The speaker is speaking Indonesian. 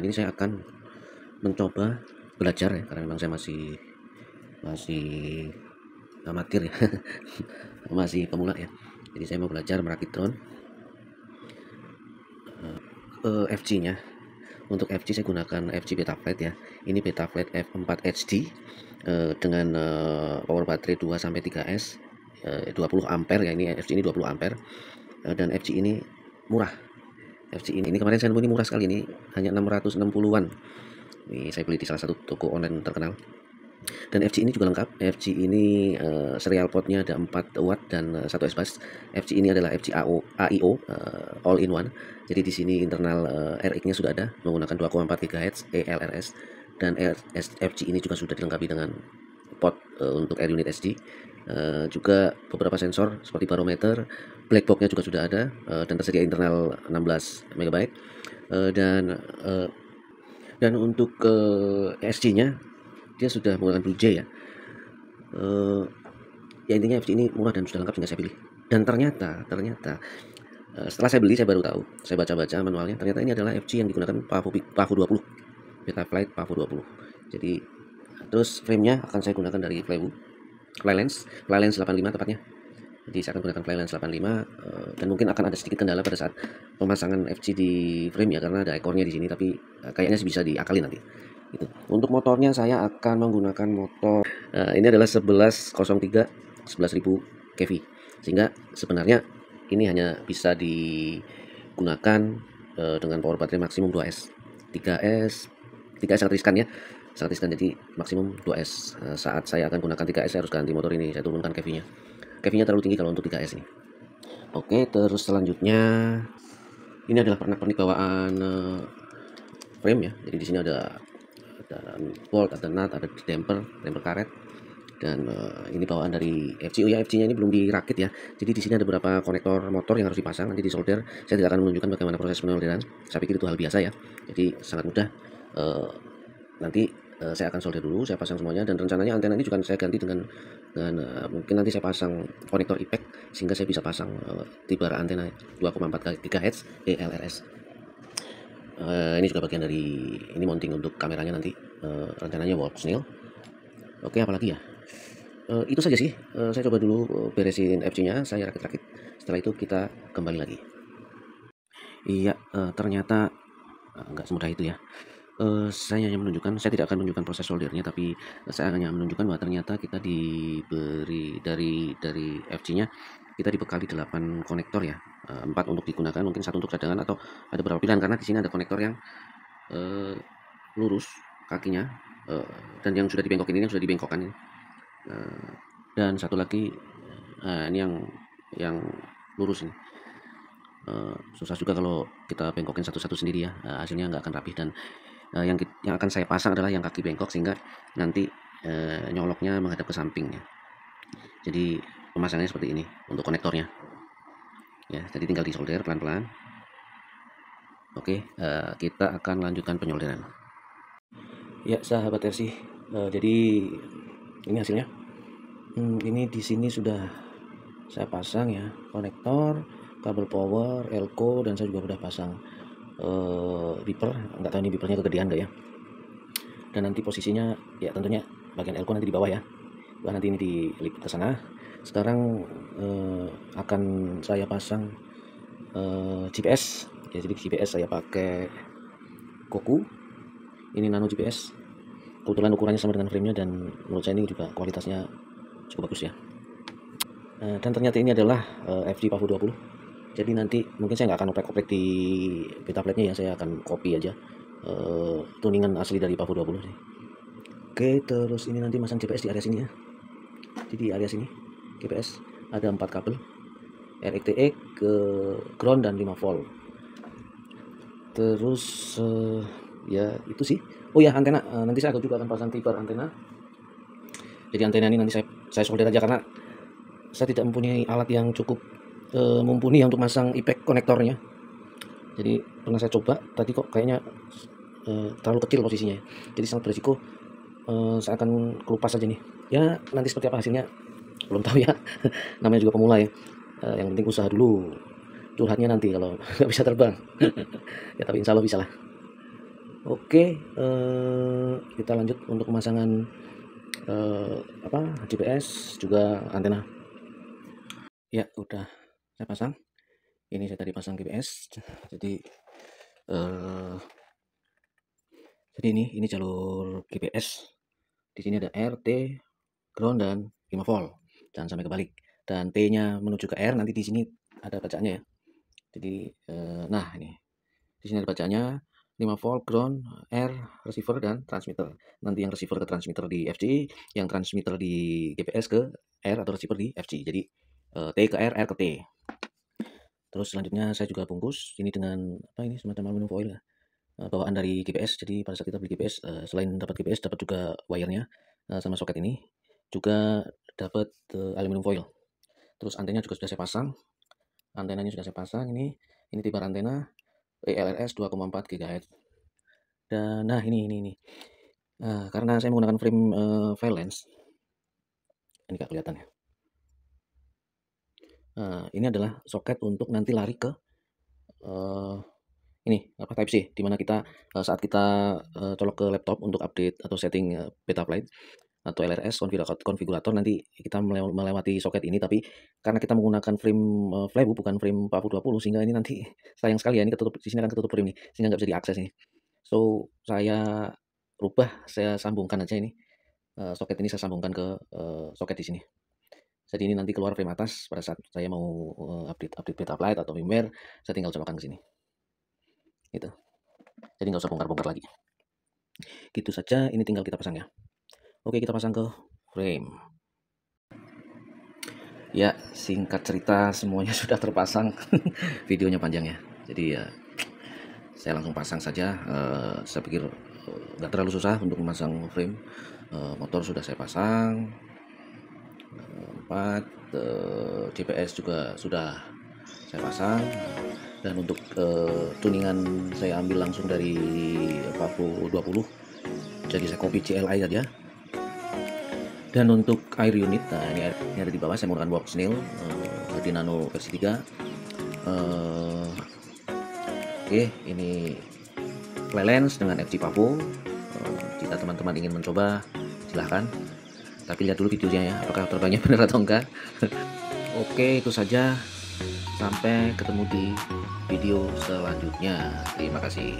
kali ini saya akan mencoba belajar ya, karena memang saya masih amatir ya, masih pemula ya. Jadi saya mau belajar merakit drone. FC-nya, untuk FC saya gunakan FC Betaflight ya. Ini Betaflight F4 HD dengan power baterai 2-3S, 20 ampere ya. Ini FC ini 20 ampere, dan FC ini murah. FC ini kemarin saya nemu ini murah sekali, ini hanya 660-an. Ini saya beli di salah satu toko online terkenal. Dan FC ini juga lengkap. FC ini serial portnya ada 4 watt dan 1 S-Bus. FC ini adalah FC AIO all in one. Jadi di sini internal RX-nya sudah ada menggunakan 2,4 GHz ELRS, dan FC ini juga sudah dilengkapi dengan port untuk air unit SD. Juga beberapa sensor seperti barometer, black box-nya juga sudah ada, dan tersedia internal 16 MB. Dan untuk SG-nya dia sudah menggunakan Blue Jay ya. Ya intinya FC ini murah dan sudah lengkap sehingga saya pilih. Dan ternyata setelah saya beli saya baru tahu, saya baca-baca manualnya, ternyata ini adalah FC yang digunakan PAVO 20, Betaflight PAVO 20. Jadi terus frame-nya akan saya gunakan dari Flylens 85 tepatnya. Jadi saya akan gunakan Flylens 85, dan mungkin akan ada sedikit kendala pada saat pemasangan FC di frame ya, karena ada ekornya di sini, tapi kayaknya bisa diakali nanti. Gitu. Untuk motornya saya akan menggunakan motor ini adalah 1103 11.000 kV, sehingga sebenarnya ini hanya bisa digunakan dengan power baterai maksimum 2S. 3S sangat riskan ya, sangat riskan, jadi maksimum 2S. Saat saya akan gunakan 3S saya harus ganti motor ini, saya turunkan kV-nya terlalu tinggi kalau untuk 3S ini. Oke, terus selanjutnya ini adalah pernak-pernik bawaan frame ya. Jadi di sini ada bolt, ada nut, ada damper karet, dan ini bawaan dari FC. Oh ya, FC-nya ini belum dirakit ya. Jadi di sini ada beberapa konektor motor yang harus dipasang, nanti disolder. Saya tidak akan menunjukkan bagaimana proses penyolderan. Saya pikir itu hal biasa ya. Jadi sangat mudah. Nanti saya akan solder dulu, saya pasang semuanya, dan rencananya antena ini juga saya ganti dengan mungkin nanti saya pasang konektor IPEK sehingga saya bisa pasang tibar antena 2,4 GHz ELRS. Ini juga bagian dari ini mounting untuk kameranya nanti, rencananya Wolf Snail. Oke, apalagi ya, itu saja sih. Saya coba dulu beresin FC-nya, saya rakit-rakit, setelah itu kita kembali lagi. Iya, ternyata nggak semudah itu ya. Saya tidak akan menunjukkan proses soldernya, tapi saya hanya menunjukkan bahwa ternyata kita diberi dari FC-nya kita dibekali 8 konektor ya, 4 untuk digunakan, mungkin 1 untuk cadangan, atau ada beberapa pilihan, karena di sini ada konektor yang lurus kakinya, dan yang sudah dibengkokin ini, yang sudah dibengkokkan ini, dan satu lagi ini yang lurus ini. Susah juga kalau kita bengkokin satu-satu sendiri ya, hasilnya nggak akan rapih. Dan yang akan saya pasang adalah yang kaki bengkok, sehingga nanti nyoloknya menghadap ke sampingnya. Jadi pemasangannya seperti ini untuk konektornya ya. Jadi tinggal disolder pelan-pelan. Oke, kita akan lanjutkan penyolderan ya sahabat RC. Jadi ini hasilnya. Ini di sini sudah saya pasang ya konektor, kabel power, elko, dan saya juga sudah pasang beeper. Nggak tahu ini beepernya kegedean nggak ya. Dan nanti posisinya ya tentunya bagian elko nanti di bawah ya. Nanti ini dilipat ke sana. Sekarang akan saya pasang GPS ya. Jadi GPS saya pakai Koku, ini nano GPS. Kebetulan ukurannya sama dengan frame-nya, dan menurut saya ini juga kualitasnya cukup bagus ya. Dan ternyata ini adalah FD PAVO 20. Jadi nanti mungkin saya nggak akan oprek-oprek di Betaflight-nya ya, saya akan copy aja tuningan asli dari PAVO 20 sih. Oke, terus ini nanti masang GPS di area sini ya. Jadi di area sini GPS ada 4 kabel RXTX ke ground dan 5 volt. Terus ya itu sih. Oh ya, antena, nanti saya juga akan pasang tibar antena. Jadi antena ini nanti saya solder aja, karena saya tidak mempunyai alat yang cukup mumpuni untuk masang IPEK konektornya. Jadi pernah saya coba tadi, kok kayaknya terlalu kecil posisinya, jadi sangat berisiko. Saya akan kelupas saja nih ya, nanti seperti apa hasilnya belum tahu ya. Namanya juga pemula ya, yang penting usaha dulu, curhatnya nanti kalau nggak bisa terbang. Ya tapi insya Allah bisa lah. Oke, kita lanjut untuk pemasangan GPS juga antena. Ya udah saya pasang. Ini saya tadi pasang GPS. Jadi eh, ini jalur GPS. Di sini ada R, T, ground dan 5 volt. Jangan sampai kebalik. Dan T-nya menuju ke R, nanti di sini ada bacaannya ya. Jadi nah ini. Di sini ada bacaannya 5 volt ground, R, receiver dan transmitter. Nanti yang receiver ke transmitter di FG, yang transmitter di GPS ke R atau receiver di FG. Jadi T ke R, R ke T. Terus selanjutnya saya juga bungkus ini dengan semacam aluminium foil ya. Bawaan dari GPS. Jadi pada saat kita beli GPS, selain dapat GPS, dapat juga wire-nya sama soket ini. Juga dapat aluminium foil. Terus antenanya juga sudah saya pasang. Antenanya sudah saya pasang ini tipe antena ELRS 2,4 GHz. Dan nah ini. Karena saya menggunakan frame file lens. Ini nggak kelihatan ya. Ini adalah soket untuk nanti lari ke Type C, dimana kita saat kita colok ke laptop untuk update atau setting Betaflight atau LRS konfigurator, nanti kita melewati soket ini, tapi karena kita menggunakan frame Flybu bukan frame PAVU 20, sehingga ini nanti sayang sekali ya, ini ketutup, di sini akan ketutup frame nih, sehingga nggak bisa diakses ini. So saya saya sambungkan aja ini soket ini, saya sambungkan ke soket di sini. Jadi ini nanti keluar frame atas pada saat saya mau update Betaflight atau firmware, saya tinggal colokkan ke sini. Gitu. Jadi nggak usah bongkar-bongkar lagi. Gitu saja, ini tinggal kita pasang ya. Oke, kita pasang ke frame. Ya, singkat cerita semuanya sudah terpasang. Videonya panjang ya. Jadi ya saya langsung pasang saja. Saya pikir nggak terlalu susah untuk memasang frame. Motor sudah saya pasang. 4 GPS juga sudah saya pasang. Dan untuk tuningan saya ambil langsung dari PAVU 20. Jadi saya copy CLI saja. Dan untuk air unit, nah ini ada di bawah, saya menggunakan box Snell jadi Nano versi 3. Oke, ini fly lens dengan FG PAVU. Jika teman-teman ingin mencoba, silahkan. Tapi lihat dulu videonya ya, apakah terbangnya benar atau enggak. Oke, itu saja. Sampai ketemu di video selanjutnya. Terima kasih.